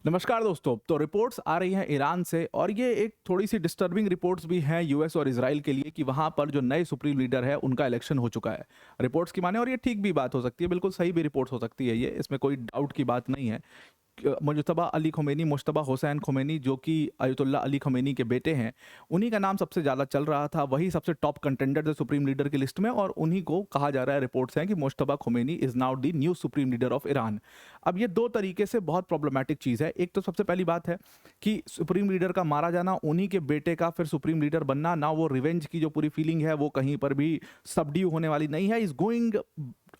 नमस्कार दोस्तों। तो रिपोर्ट्स आ रही हैं ईरान से और ये एक थोड़ी सी डिस्टर्बिंग रिपोर्ट्स भी हैं यूएस और इजराइल के लिए कि वहाँ पर जो नए सुप्रीम लीडर है उनका इलेक्शन हो चुका है। रिपोर्ट्स की माने और ये ठीक भी बात हो सकती है, बिल्कुल सही भी रिपोर्ट्स हो सकती है, ये इसमें कोई डाउट की बात नहीं है। मुजतबा Ali Khomeini, Mushtaba Hussain Khomeini जो कि अयतुल्ला अली ख़ुमैनी के बेटे हैं, उन्हीं का नाम सबसे ज़्यादा चल रहा था। वही सबसे टॉप कंटेंडर थे सुप्रीम लीडर की लिस्ट में और उन्हीं को कहा जा रहा है, रिपोर्ट्स हैं कि Mushtaba Khomeini is now the new supreme leader of Iran. अब ये दो तरीके से बहुत प्रॉब्लमैटिक चीज़ है। एक तो सबसे पहली बात है कि सुप्रीम लीडर का मारा जाना, उन्हीं के बेटे का फिर सुप्रीम लीडर बनना, ना वो रिवेंज की जो पूरी फीलिंग है वो कहीं पर भी सबड्यू होने वाली नहीं है। Is going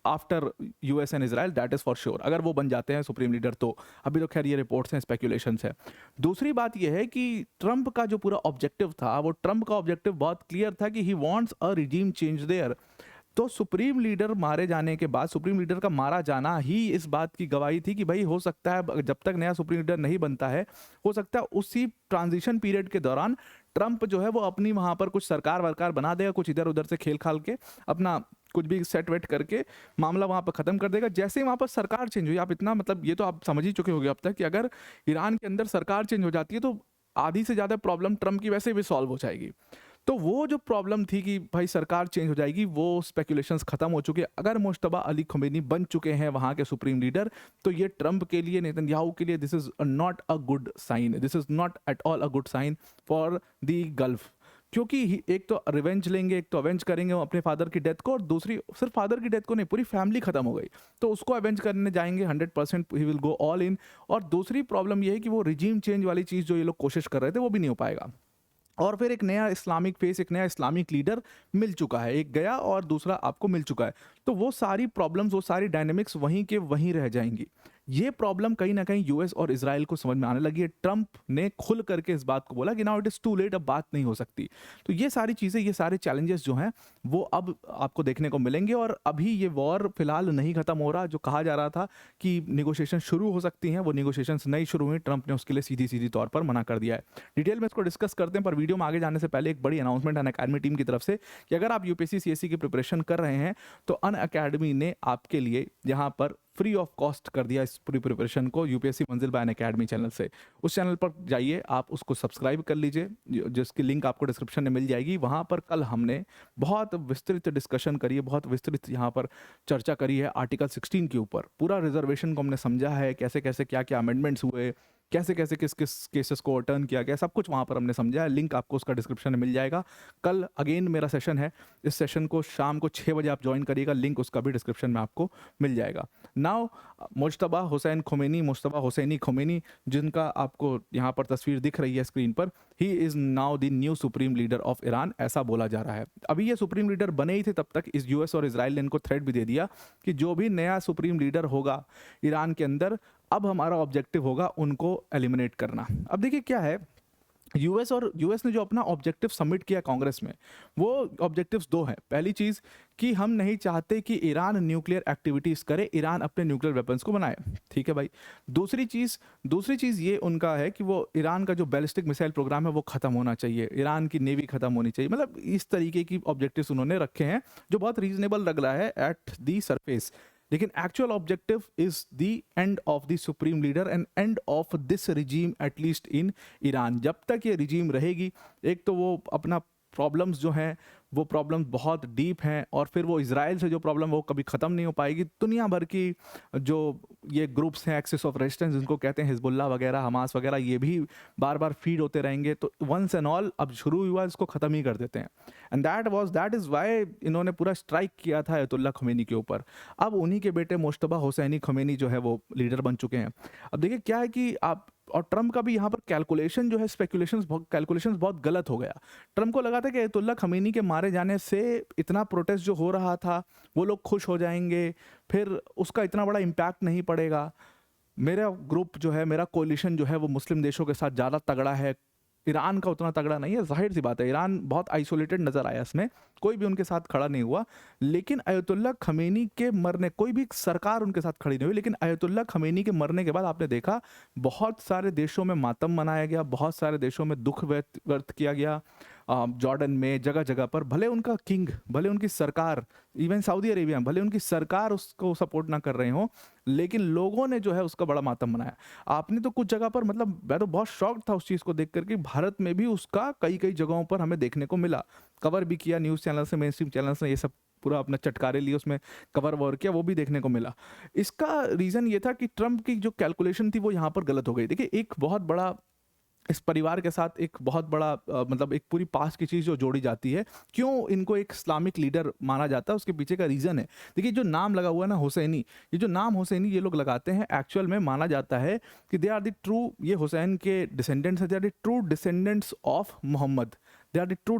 after US and Israel, that is for sure. अगर वो बन जाते हैं सुप्रीम लीडर तो अभी तो खैर ये रिपोर्ट्स हैं, स्पेकुलेशंस है। दूसरी बात ये है कि ट्रंप का जो पूरा ऑब्जेक्टिव था, वो ट्रंप का ऑब्जेक्टिव बहुत क्लियर था कि he wants a regime change their. तो सुप्रीम लीडर मारे जाने के बाद, सुप्रीम लीडर का मारा जाना ही इस बात की गवाही थी कि भाई हो सकता है जब तक नया सुप्रीम लीडर नहीं बनता है, हो सकता है उसी ट्रांजिशन पीरियड के दौरान ट्रंप जो है वो अपनी वहां पर कुछ सरकार वरकार बना देगा, कुछ इधर उधर से खेल खाल के अपना कुछ भी सेट वेट करके मामला वहां पर खत्म कर देगा। जैसे ही वहां पर सरकार चेंज हुई, आप इतना मतलब ये तो आप समझ ही चुके होंगे अब तक कि अगर ईरान के अंदर सरकार चेंज हो जाती है तो आधी से ज्यादा प्रॉब्लम ट्रंप की वैसे भी सॉल्व हो जाएगी। तो वो जो प्रॉब्लम थी कि भाई सरकार चेंज हो जाएगी, वो स्पेकुलेशंस खत्म हो चुके हैं। अगर मुश्तबा अली ख़ुमैनी बन चुके हैं वहां के सुप्रीम लीडर, तो ये ट्रंप के लिए, नेतन्याहू के लिए this is not a good sign, this is not at all a good sign for the Gulf. क्योंकि एक तो रिवेंज लेंगे, एक तो अवेंज करेंगे वो अपने फादर की डेथ को, और दूसरी सिर्फ फादर की डेथ को नहीं, पूरी फैमिली खत्म हो गई तो उसको अवेंज करने जाएंगे 100%, he will go all in. और दूसरी प्रॉब्लम ये है कि वो रिजीम चेंज वाली चीज़ जो ये लोग कोशिश कर रहे थे वो भी नहीं हो पाएगा। और फिर एक नया इस्लामिक फेस, एक नया इस्लामिक लीडर मिल चुका है, एक गया और दूसरा आपको मिल चुका है। तो वो सारी प्रॉब्लम्स, वो सारी डायनेमिक्स वहीं के वहीं रह जाएंगी। ये प्रॉब्लम कहीं ना कहीं यूएस और इजराइल को समझ में आने लगी है। ट्रंप ने खुल करके इस बात को बोला कि now it is too late, अब बात नहीं हो सकती। तो ये सारी चीज़ें, ये सारे चैलेंजेस जो हैं वो अब आपको देखने को मिलेंगे। और अभी ये वॉर फिलहाल नहीं खत्म हो रहा। जो कहा जा रहा था कि निगोशिएशन शुरू हो सकती हैं, वो निगोशिएशंस नहीं शुरू हुई। ट्रंप ने उसके लिए सीधी सीधी तौर पर मना कर दिया है। डिटेल में इसको डिस्कस करते हैं, पर वीडियो में आगे जाने से पहले एक बड़ी अनाउंसमेंट अनअकैडमी टीम की तरफ से कि अगर आप यूपीएससी सीएससी की प्रिपरेशन कर रहे हैं तो अनअकैडमी ने आपके लिए यहाँ पर फ्री ऑफ कॉस्ट कर दिया इस पूरी प्रिपरेशन को, यूपीएससी मंजिल बाय अनअकैडमी चैनल से। उस चैनल पर जाइए, आप उसको सब्सक्राइब कर लीजिए, जिसकी लिंक आपको डिस्क्रिप्शन में मिल जाएगी। वहाँ पर कल हमने बहुत विस्तृत डिस्कशन करी है, बहुत विस्तृत यहाँ पर चर्चा करी है आर्टिकल 16 के ऊपर। पूरा रिजर्वेशन को हमने समझा है, कैसे कैसे क्या क्या अमेंडमेंट्स हुए, कैसे कैसे किस किस केसेस को टर्न किया गया, सब कुछ वहाँ पर हमने समझा है। लिंक आपको उसका डिस्क्रिप्शन में मिल जाएगा। कल अगेन मेरा सेशन है, इस सेशन को शाम को 6 बजे आप ज्वाइन करिएगा, लिंक उसका भी डिस्क्रिप्शन में आपको मिल जाएगा। Now Mojtaba Hussain Khamenei, Mojtaba Hosseini Khamenei, जिनका आपको यहाँ पर तस्वीर दिख रही है स्क्रीन पर, he is now the new supreme leader of Iran, ऐसा बोला जा रहा है। अभी ये सुप्रीम लीडर बने ही थे तब तक इस यूएस और इजराइल ने इनको थ्रेट भी दे दिया कि जो भी नया सुप्रीम लीडर होगा ईरान के अंदर, अब हमारा ऑब्जेक्टिव होगा उनको एलिमिनेट करना। अब देखिए क्या है, यूएस ने जो अपना ऑब्जेक्टिव सबमिट किया कांग्रेस में, वो ऑब्जेक्टिव्स दो हैं। पहली चीज़ कि हम नहीं चाहते कि ईरान न्यूक्लियर एक्टिविटीज़ करे, ईरान अपने न्यूक्लियर वेपन्स को बनाए, ठीक है भाई। दूसरी चीज़ ये उनका है कि वो ईरान का जो बैलिस्टिक मिसाइल प्रोग्राम है वो ख़त्म होना चाहिए, ईरान की नेवी ख़त्म होनी चाहिए। मतलब इस तरीके की ऑब्जेक्टिव्स उन्होंने रखे हैं जो बहुत रीजनेबल लग रहा है एट दी सरफेस। लेकिन actual objective is the end of the supreme leader and end of this regime, at least in Iran. जब तक ये रिजीम रहेगी, एक तो वो अपना प्रॉब्लम्स जो हैं वो प्रॉब्लम बहुत डीप हैं, और फिर वो इजराइल से जो प्रॉब्लम वो कभी ख़त्म नहीं हो पाएगी। दुनिया भर की जो ये ग्रुप्स हैं एक्सिस ऑफ रेजिस्टेंस जिनको कहते हैं, हिजबुल्ला वगैरह, हमास वगैरह, ये भी बार बार फीड होते रहेंगे। तो वंस एंड ऑल अब शुरू हुआ, इसको ख़त्म ही कर देते हैं। एंड दैट इज़ वाई इन्होंने पूरा स्ट्राइक किया था अयतुल्ला ख़ुमैनी के ऊपर। अब उन्हीं के बेटे मुश्तबा हुसैनी ख़ुमैनी जो है वो लीडर बन चुके हैं। अब देखिए क्या है कि आप, और ट्रंप का भी यहाँ पर कैलकुलेशन जो है, कैलकुलेशंस बहुत गलत हो गया। ट्रंप को लगा था कि अयतुल्ला ख़मीनी के मारे जाने से इतना प्रोटेस्ट जो हो रहा था वो लोग खुश हो जाएंगे, फिर उसका इतना बड़ा इम्पैक्ट नहीं पड़ेगा। मेरा ग्रुप जो है, मेरा कोलिशन जो है वो मुस्लिम देशों के साथ ज़्यादा तगड़ा है, ईरान का उतना तगड़ा नहीं है। जाहिर सी बात है, ईरान बहुत आइसोलेटेड नज़र आया इसमें, कोई भी उनके साथ खड़ा नहीं हुआ। लेकिन अयतुल्ला खमेनी के मरने, कोई भी सरकार उनके साथ खड़ी नहीं हुई, लेकिन अयतुल्ला खमेनी के मरने के बाद आपने देखा बहुत सारे देशों में मातम मनाया गया, बहुत सारे देशों में दुख व्यक्त किया गया। जॉर्डन में जगह जगह पर भले उनका किंग, भले उनकी सरकार, इवन सऊदी अरेबिया भले उनकी सरकार उसको सपोर्ट ना कर रहे हो, लेकिन लोगों ने जो है उसका बड़ा मातम मनाया। आपने तो कुछ जगह पर, मतलब मैं तो बहुत शॉक था उस चीज़ को देख करके, भारत में भी उसका कई कई जगहों पर हमें देखने को मिला, कवर भी किया न्यूज़ चैनल से, मेन स्ट्रीम चैनल से, ये सब पूरा अपना चटकारे लिए उसमें कवर ववर किया, वो भी देखने को मिला। इसका रीज़न ये था कि ट्रंप की जो कैलकुलेशन थी वो यहाँ पर गलत हो गई। देखिए, एक बहुत बड़ा इस परिवार के साथ एक बहुत बड़ा मतलब एक पूरी पास की चीज़ जो जोड़ी जाती है, क्यों इनको एक इस्लामिक लीडर माना जाता है, उसके पीछे का रीज़न है। देखिए, जो नाम लगा हुआ है ना हुसैनी, ये जो नाम हुसैनी ये लोग लगाते हैं, एक्चुअल में माना जाता है कि दे आर द ट्रू, ये हुसैन के डिसेंडेंट्स है, they are the true descendants of Muhammad, they are the true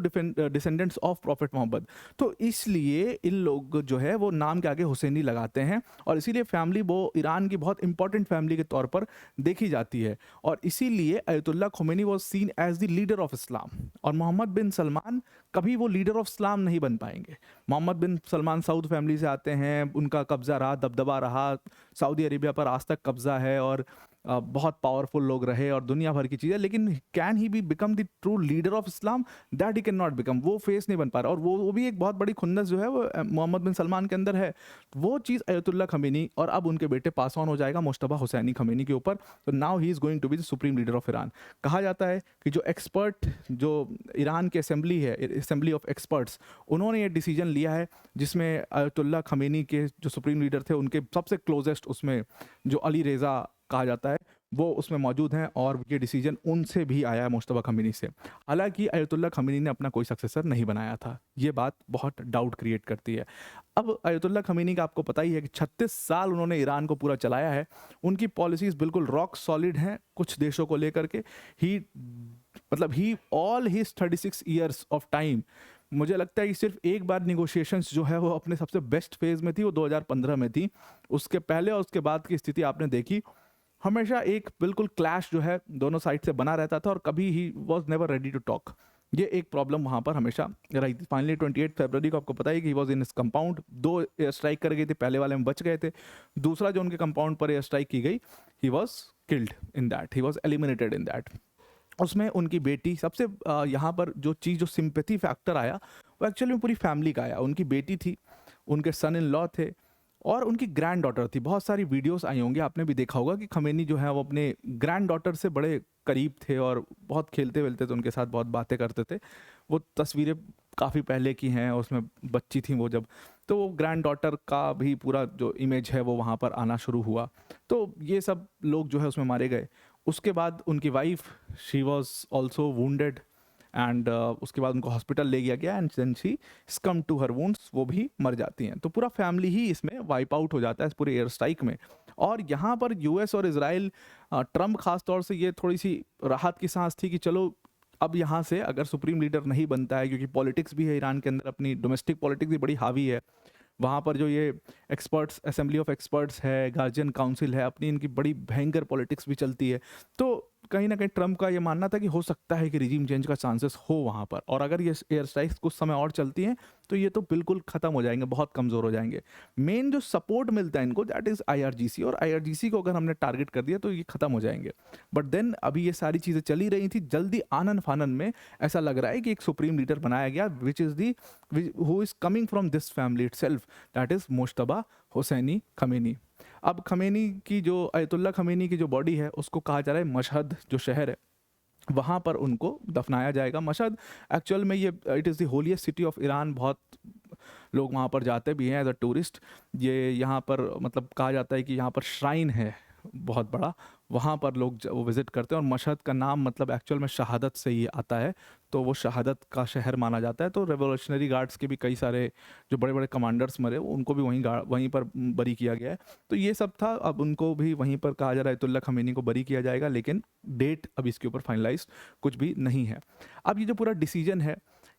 descendants of prophet Muhammad. तो इसलिए इन लोग जो है वो नाम के आगे हुसैनी लगाते हैं, और इसीलिए फैमिली वो ईरान की बहुत इंपॉर्टेंट फैमिली के तौर पर देखी जाती है। और इसीलिए Ayatollah Khomeini was seen as the leader of Islam, और मोहम्मद बिन सलमान कभी वो लीडर ऑफ इस्लाम नहीं बन पाएंगे। मोहम्मद बिन सलमान सऊद फैमिली से आते हैं, उनका कब्जा रहा, दबदबा रहा, सऊदी अरेबिया पर आज तक कब्जा है, और बहुत पावरफुल लोग रहे और दुनिया भर की चीज़ें, लेकिन can he be become the true leader of Islam? That he can not become. वो फेस नहीं बन पा रहा, और वो भी एक बहुत बड़ी खुन्नस जो है वो मोहम्मद बिन सलमान के अंदर है। वो चीज़ अयतुल्ला खमीनी और अब उनके बेटे पास ऑन हो जाएगा मुश्तबा हुसैनी खमीनी के ऊपर। तो now he is going to be the supreme leader of Iran. कहा जाता है कि जो एक्सपर्ट, जो ईरान की असेंबली है, असेंबली ऑफ एक्सपर्ट्स, उन्होंने ये डिसीजन लिया है, जिसमें अयतुल्ला खमीनी के जो सुप्रीम लीडर थे उनके सबसे क्लोजेस्ट उसमें जो अली रेज़ा कहा जाता है वो उसमें मौजूद हैं, और ये डिसीजन उनसे भी आया है, मुश्तबा खमीनी से। हालांकि अयतुल्ला खमीनी ने अपना कोई सक्सेसर नहीं बनाया था, ये बात बहुत डाउट क्रिएट करती है। अब अयतुल्ला खमीनी का आपको पता ही है कि 36 साल उन्होंने ईरान को पूरा चलाया है। उनकी पॉलिसीज़ बिल्कुल रॉक सॉलिड हैं कुछ देशों को लेकर के। He all his 36 years of time, मुझे लगता है कि सिर्फ एक बार निगोशिएशंस जो है वो अपने सबसे बेस्ट फेज़ में थी, वो 2015 में थी। उसके पहले और उसके बाद की स्थिति आपने देखी, हमेशा एक बिल्कुल क्लैश जो है दोनों साइड से बना रहता था, और कभी he was never ready to talk. ये एक प्रॉब्लम वहाँ पर हमेशा रही थी। फाइनली 28 फरवरी को आपको पता है कि ही वॉज इन इस कंपाउंड, 2 एयर स्ट्राइक कर गए थे, पहले वाले में बच गए थे, दूसरा जो उनके कंपाउंड पर एयर स्ट्राइक की गई, he was killed in that, he was eliminated in that. उसमें उनकी बेटी सबसे यहाँ पर जो चीज़, जो सिंपैथी फैक्टर आया, वो एक्चुअली में पूरी फैमिली का आया। उनकी बेटी थी, उनके सन इन लॉ थे, और उनकी ग्रैंड डॉटर थी। बहुत सारी वीडियोस आई होंगी, आपने भी देखा होगा कि खमेनी जो है वो अपने ग्रैंड डॉटर से बड़े करीब थे, और बहुत खेलते वेलते थे उनके साथ, बहुत बातें करते थे। वो तस्वीरें काफ़ी पहले की हैं, उसमें बच्ची थी वो जब, तो वो ग्रैंड डॉटर का भी पूरा जो इमेज है वो वहाँ पर आना शुरू हुआ। तो ये सब लोग जो है उसमें मारे गए। उसके बाद उनकी wife, she was also wounded, and उसके बाद उनको हॉस्पिटल ले गया गया, and then she succumb to her wounds, वो भी मर जाती हैं। तो पूरा फैमिली ही इसमें वाइप आउट हो जाता है इस पूरे एयर स्ट्राइक में। और यहाँ पर यूएस और इजराइल, ट्रम्प खास तौर से, ये थोड़ी सी राहत की सांस थी कि चलो अब यहाँ से अगर सुप्रीम लीडर नहीं बनता है, क्योंकि पॉलिटिक्स भी है ईरान के अंदर, अपनी डोमेस्टिक पॉलिटिक्स भी बड़ी हावी है वहाँ पर। जो ये एक्सपर्ट्स, असेंबली ऑफ एक्सपर्ट्स है, गार्जियन काउंसिल है, अपनी इनकी बड़ी भयंकर पॉलिटिक्स भी चलती है। तो कहीं ना कहीं ट्रम्प का ये मानना था कि हो सकता है कि रिजीम चेंज का चांसेस हो वहाँ पर, और अगर ये एयर स्ट्राइक्स कुछ समय और चलती हैं तो ये तो बिल्कुल ख़त्म हो जाएंगे, बहुत कमज़ोर हो जाएंगे। मेन जो सपोर्ट मिलता है इनको, दैट इज़ आईआरजीसी, और आईआरजीसी को अगर हमने टारगेट कर दिया तो ये ख़त्म हो जाएंगे। बट देन अभी ये सारी चीज़ें चली रही थी, जल्दी आनन फानन में ऐसा लग रहा है कि एक सुप्रीम लीडर बनाया गया, which is the who is coming from this family itself, that is Mojtaba Hosseini Khamenei. अब खमेनी की जो, अयतुल्ला खमेनी की जो बॉडी है, उसको कहा जा रहा है मशहद जो शहर है वहाँ पर उनको दफनाया जाएगा। मशहद एक्चुअल में ये it is the holiest city of Iran, बहुत लोग वहाँ पर जाते भी हैं एज अ टूरिस्ट। ये यहाँ पर मतलब कहा जाता है कि यहाँ पर श्राइन है बहुत बड़ा, वहाँ पर लोग वो विज़िट करते हैं, और मशहद का नाम मतलब एक्चुअल में शहादत से ही आता है, तो वो शहादत का शहर माना जाता है। तो रेवोल्यूशनरी गार्ड्स के भी कई सारे जो बड़े बड़े कमांडर्स मरे, उनको भी वहीं पर बरी किया गया है। तो ये सब था, अब उनको भी वहीं पर कहा जा रहा है अयतुल्ला खमेनी को बरी किया जाएगा, लेकिन डेट अब इसके ऊपर फाइनलाइज कुछ भी नहीं है। अब ये जो पूरा डिसीजन है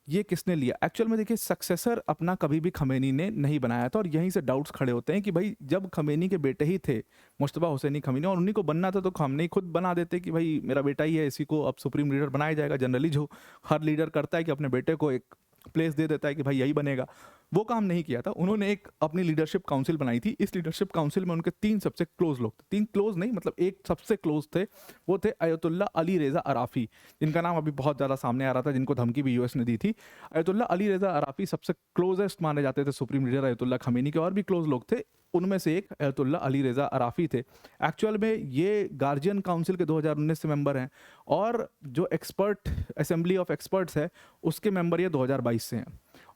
ये किसने लिया? एक्चुअल में देखिए, सक्सेसर अपना कभी भी खमेनी ने नहीं बनाया था, और यहीं से डाउट्स खड़े होते हैं कि भाई जब खमेनी के बेटे ही थे मुश्तबा हुसैनी खमेनी, और उन्हीं को बनना था, तो खमेनी खुद बना देते कि भाई मेरा बेटा ही है, इसी को अब सुप्रीम लीडर बनाया जाएगा। जनरली जो हर लीडर करता है कि अपने बेटे को एक प्लेस दे देता है कि भाई यही बनेगा। वो काम नहीं किया था। उन्होंने एक अपनी लीडरशिप काउंसिल बनाई थी। इस लीडरशिप काउंसिल में उनके 3 सबसे क्लोज लोग थे, 3 क्लोज नहीं मतलब एक सबसे क्लोज थे, वो थे अयतुल्ला अली रेज़ा अराफ़ी, जिनका नाम अभी बहुत ज़्यादा सामने आ रहा था, जिनको धमकी भी यूएस ने दी थी। अयतुल्ला अली रेज़ा अराफ़ी सबसे क्लोजेस्ट माने जाते थे सुप्रीम लीडर अयतुल्ला खमीनी के, और भी क्लोज लोग थे, उनमें से एक अयतुल्ला अली रेज़ा अराफ़ी थे। एक्चुअल में ये गार्जियन काउंसिल के 2019 से मेंबर हैं, और जो एक्सपर्ट असेंबली ऑफ एक्सपर्ट्स है उसके मेंबर ये 2022 से हैं,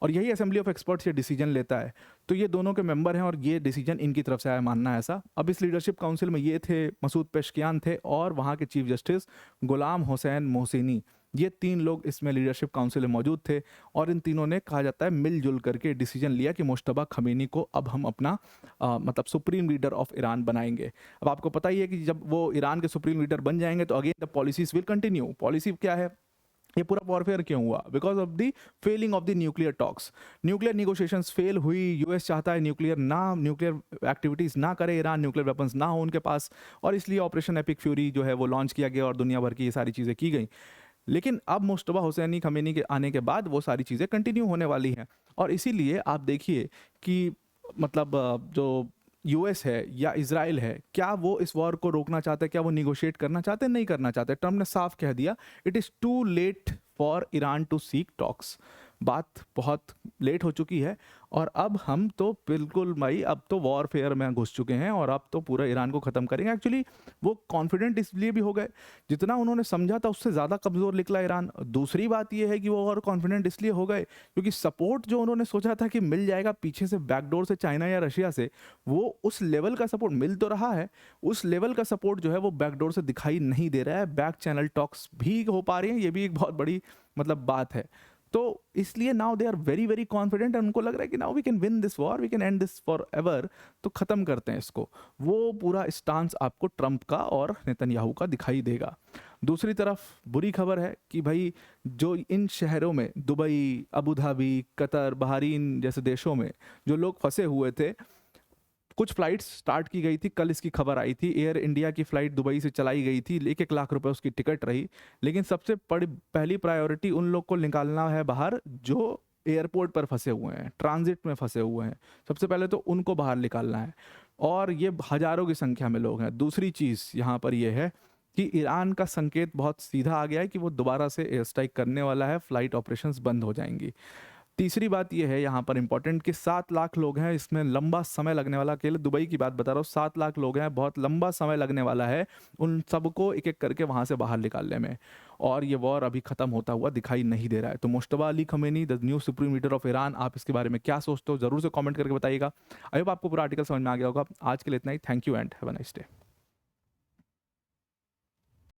और यही असेंबली ऑफ एक्सपर्ट्स ये डिसीजन लेता है। तो ये दोनों के मेंबर हैं और ये डिसीजन इनकी तरफ से आया, मानना है ऐसा। अब इस लीडरशिप काउंसिल में ये थे, मसूद पेशकियान थे, और वहाँ के चीफ जस्टिस गुलाम हुसैन मोहसिनी, ये 3 लोग इसमें लीडरशिप काउंसिल में मौजूद थे। और इन तीनों ने कहा जाता है मिलजुल करके डिसीजन लिया कि मुश्तबा खमीनी को अब हम अपना मतलब सुप्रीम लीडर ऑफ ईरान बनाएंगे। अब आपको पता ही है कि जब वो ईरान के सुप्रीम लीडर बन जाएंगे तो again the policies will continue. Policy क्या है, ये पूरा वॉरफेयर क्यों हुआ? Because of the failing of the nuclear talks. Nuclear negotiations fail हुई, यूएस चाहता है न्यूक्लियर एक्टिविटीज़ ना करे ईरान, न्यूक्लियर वेपन्स ना हो उनके पास, और इसलिए ऑपरेशन एपिक फ्यूरी जो है वो लॉन्च किया गया और दुनिया भर की ये सारी चीज़ें की गई। लेकिन अब मुश्तबा हुसैनी खमीनी के आने के बाद वो सारी चीज़ें कंटिन्यू होने वाली हैं, और इसीलिए आप देखिए कि मतलब जो यूएस है या इजराइल है, क्या वो इस वॉर को रोकना चाहते हैं? क्या वो निगोशिएट करना चाहते हैं? नहीं करना चाहते। ट्रम्प ने साफ कह दिया, it is too late for Iran to seek talks. बात बहुत लेट हो चुकी है, और अब हम तो बिल्कुल भाई अब तो वॉरफेयर में घुस चुके हैं, और अब तो पूरा ईरान को ख़त्म करेंगे। एक्चुअली वो कॉन्फिडेंट इसलिए भी हो गए, जितना उन्होंने समझा था उससे ज़्यादा कमज़ोर निकला ईरान। दूसरी बात ये है कि वो और कॉन्फिडेंट इसलिए हो गए क्योंकि सपोर्ट जो उन्होंने सोचा था कि मिल जाएगा पीछे से बैकडोर से, चाइना या रशिया से, वो उस लेवल का सपोर्ट मिल तो रहा है, उस लेवल का सपोर्ट जो है वो बैकडोर से दिखाई नहीं दे रहा है। बैक चैनल टॉक्स भी हो पा रही हैं, ये भी एक बहुत बड़ी मतलब बात है। तो इसलिए now they are very very confident, और उनको लग रहा है कि now we can win this war, we can end this forever, तो ख़त्म करते हैं इसको। वो पूरा स्टांस आपको ट्रंप का और नेतन्याहू का दिखाई देगा। दूसरी तरफ बुरी खबर है कि भाई जो इन शहरों में, Dubai, Abu Dhabi, Qatar, Bahrain जैसे देशों में जो लोग फंसे हुए थे, कुछ फ्लाइट्स स्टार्ट की गई थी, कल इसकी खबर आई थी, एयर इंडिया की फ़्लाइट दुबई से चलाई गई थी, 1-1 लाख रुपए उसकी टिकट रही। लेकिन सबसे पहली प्रायोरिटी उन लोग को निकालना है बाहर जो एयरपोर्ट पर फंसे हुए हैं, ट्रांजिट में फंसे हुए हैं। सबसे पहले तो उनको बाहर निकालना है, और ये हज़ारों की संख्या में लोग हैं। दूसरी चीज़ यहाँ पर यह है कि ईरान का संकेत बहुत सीधा आ गया है कि वो दोबारा से एयर स्ट्राइक करने वाला है, फ़्लाइट ऑपरेशंस बंद हो जाएंगी। तीसरी बात यह है यहाँ पर इंपॉर्टेंट कि 7 लाख लोग हैं, इसमें लंबा समय लगने वाला, अकेले दुबई की बात बता रहा हूँ, 7 लाख लोग हैं, बहुत लंबा समय लगने वाला है उन सबको एक एक करके वहाँ से बाहर निकालने में, और ये वॉर अभी ख़त्म होता हुआ दिखाई नहीं दे रहा है। तो Mushtaba Ali Khamenei, the new supreme leader of Iran, आप इसके बारे में क्या सोचते हो ज़रूर से कॉमेंट करके बताइएगा। आई होप आपको पूरा आर्टिकल समझ में आ गया होगा। आज के लिए इतना ही। Thank you and have a nice day.